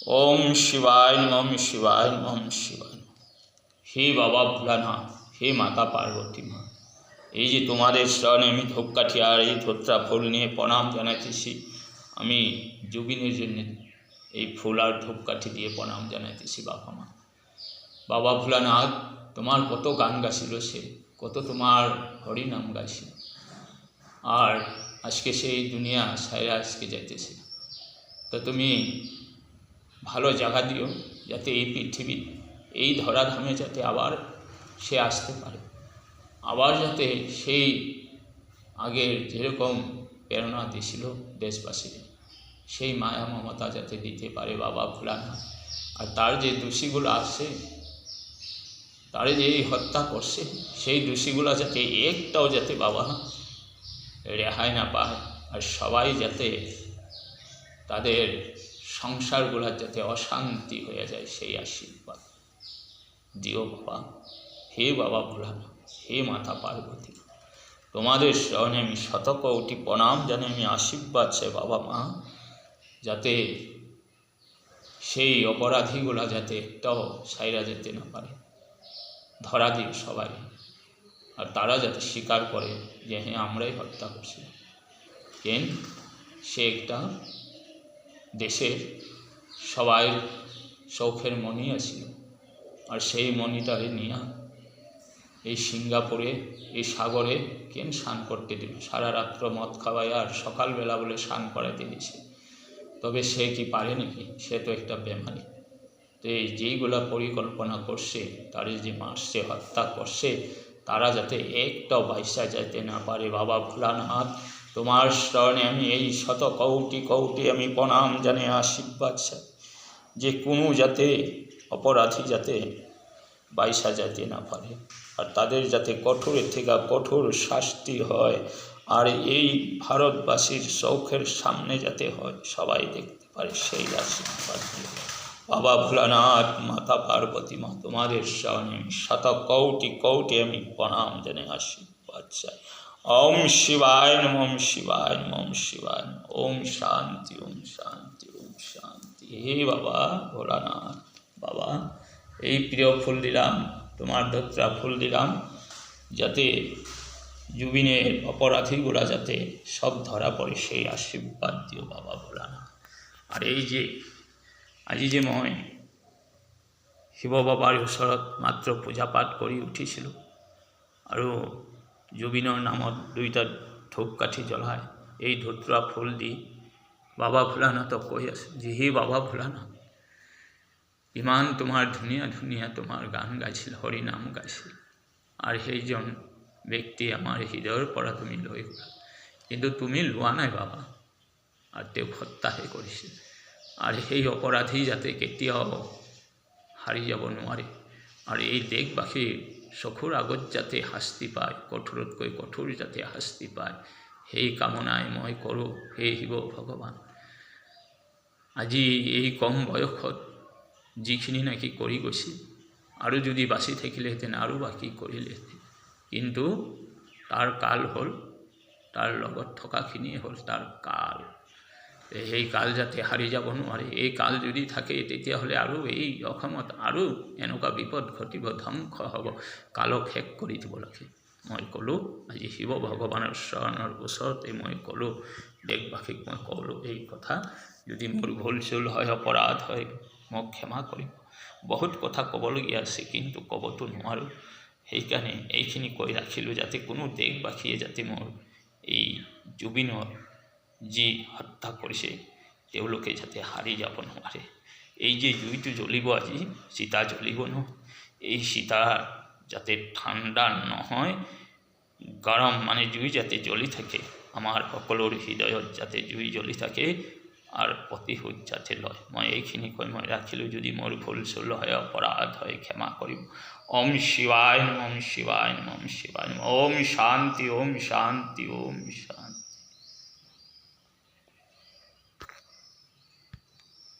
ওম শিবায় নম শিবায় নম শিবায়। হে বাবা ভোলানাথ, হে মাতা পার্বতী মা, এই যে তোমাদের শরণে আমি ধূপকাঠি আর এই ধোত্রা ফুল নিয়ে প্রণাম জানাইতেছি। আমি যোগিনীর জন্য এই ফুল আর ধূপকাঠি দিয়ে প্রণাম জানাইতেছি। বাবা মা, বাবা ভোলানাথ, তোমার কত গান গাছিল সে, কত তোমার হরিনাম গাইছিল, আর আজকে সেই দুনিয়া সাইরা আজকে যাইতেছে। তো তুমি ভালো জায়গা দিও, যাতে এই পৃথিবী, এই ধরাধামে যাতে আবার সে আসতে পারে, আবার যাতে সেই আগের যেরকম প্রেরণা দিয়েছিল দেশবাসীদের, সেই মায়া মমতা যাতে দিতে পারে বাবা ভোলানাথ। আর তার যে দোষীগুলো আছে, তারে যে হত্যা করছে, সেই দোষীগুলো যাতে একটাও যাতে বাবা রেহাই না পায়, আর সবাই যাতে তাদের সংসারগুলোর যাতে অশান্তি হয়ে যায়, সেই আশীর্বাদ দিও বাবা। হে বাবা ভোলানাথ, হে মাতা পার্বতী, তোমাদের শরণে আমি শতকোটি প্রণাম জানি, আমি আশীর্বাদ চাই বাবা মা, যাতে সেই অপরাধীগুলা যাতে একটাও সাইরা যেতে না পারে। ধরা দিও সবাই, আর তারা যাতে স্বীকার করে যে হ্যাঁ আমরাই হত্যা করছি। কেন সে একটা দেশের সবাই শৌখের মণি আছিল, আর সেই মণিটারে নিয়ে এই সিঙ্গাপুরে এই সাগরে কেন স্নান করতে দিল? সারা রাত্র মদ খাওয়াই আর সকালবেলা বলে স্নান করাইতে দিয়েছে। তবে সে কি পারে নাকি? সে তো একটা বেমারি। তো এই যেইগুলা পরিকল্পনা করছে, তারে যে মারছে, হত্যা করছে, তারা যাতে একটাও বাইসা যাইতে না পারে। বাবা ভোলানাথ, তোমার শরণে আমি এই শতকোটি আমি প্রণাম জানে আশীর্বাদ চাই, যে কোনো যাতে অপরাধী যাতে বাইসা যাইতে না পারে, আর তাদের যাতে কঠোরের থেকে কঠোর শাস্তি হয়, আর এই ভারতবাসীর চোখের সামনে যাতে হয়, সবাই দেখতে পারে, সেই আশীর্বাদ দিয়ে বাবা ভোলানাথ, মাতা পার্বতী মা, তোমাদের শরণে শতকোটি আমি প্রণাম জানে আশীর্বাদ চাই। ওম শিবায় নম, ওম শিবায় নম, ওম শিবায় নম। ওম শান্তি, ওম শান্তি, ওম শান্তি। হে বাবা ভোলানাথ, বাবা এই প্রিয় ফুল দিলাম, তোমার ধোত্রা ফুল দিলাম, যাতে জুবিনের অপরাধীগুলা যাতে সব ধরা পড়ে, সেই আশীর্বাদ দিও বাবা ভোলানাথ। আর এই যে আজি যে মই শিৱ বাবাৰ ওচৰত মাত্ৰ পূজা পাঠ কৰি উঠিছিলোঁ, আৰু জুবিনৰ নামত 2টা ধূপকাঠি জ্বলাই এই ধোত্ৰা ফুল দি বাবা ভোলানাথক কৈ আছোঁ যে হে বাবা ভোলানাথ, ইমান তোমাৰ ধুনীয়া ধুনীয়া তোমাৰ গান গাইছিল, হৰিনাম গাইছিল, আৰু সেইজন ব্যক্তি আমাৰ হৃদয়ৰ পৰা তুমি লৈ গ'লা, কিন্তু তুমি লোৱা নাই বাবা, আৰু তেওঁক হত্যাহে কৰিছিল। আর সেই অপরাধী যাতে কেতিয়াও হাৰি যাব নোৱাৰে, আৰু এই দেশবাসীৰ চকুৰ আগত যাতে শাস্তি পায়, কঠোৰতকৈ কঠোৰ যাতে শাস্তি পায়, সেই কামনাই মই কৰোঁ। হে শিৱ ভগৱান, আজি এই কম বয়সত যিখিনি নাকি কৰি গৈছিল, আৰু যদি বাচি থাকিলেহেঁতেন আৰু বাকী কৰিলেহেঁতেন, কিন্তু তাৰ কাল হ'ল, তাৰ লগত থকাখিনিয়ে হ'ল তাৰ কাল। সেই কাল যাতে হাৰি যাব নোৱাৰে। এই কাল যদি থাকে তেতিয়াহ'লে আৰু এই অসমত আৰু এনেকুৱা বিপদ ঘটিব, ধ্বংস হ'ব, কালক শেষ কৰি দিব লাগে। মই ক'লোঁ আজি শিৱ ভগৱানৰ চৰণৰ ওচৰতে মই ক'লোঁ, দেশবাসীক মই ক'লোঁ এই কথা। যদি মোৰ ভুল চুল হয়, অপৰাধ হয়, মোক ক্ষমা কৰিব। বহুত কথা ক'বলগীয়া আছে, কিন্তু ক'বতো নোৱাৰোঁ। সেইকাৰণে এইখিনি কৈ ৰাখিলোঁ, যাতে কোনো দেশবাসীয়ে যাতে মোৰ এই জুবিনৰ যি হত্যা কৰিছে তেওঁলোকে যাতে হাৰি যাব নোৱাৰে। এই যে জুইটো জ্বলিব, আজি চিতা জ্বলিব ন, এই চিতা যাতে ঠাণ্ডা নহয়, গৰম মানে জুই যাতে জ্বলি থাকে, আমাৰ সকলোৰে হৃদয়ত যাতে জুই জ্বলি থাকে, আৰু প্ৰতিশোধ যাতে লয়। মই এইখিনি কৈ মই ৰাখিলোঁ। যদি মোৰ ভুল চুল হয়, অপৰাধ হয়, ক্ষমা কৰিব। ওম শিৱায় নম, ওম শিৱায় নম, ওম শিৱায় নম। ওম শান্তি, ওম শান্তি, ওম শান্তি।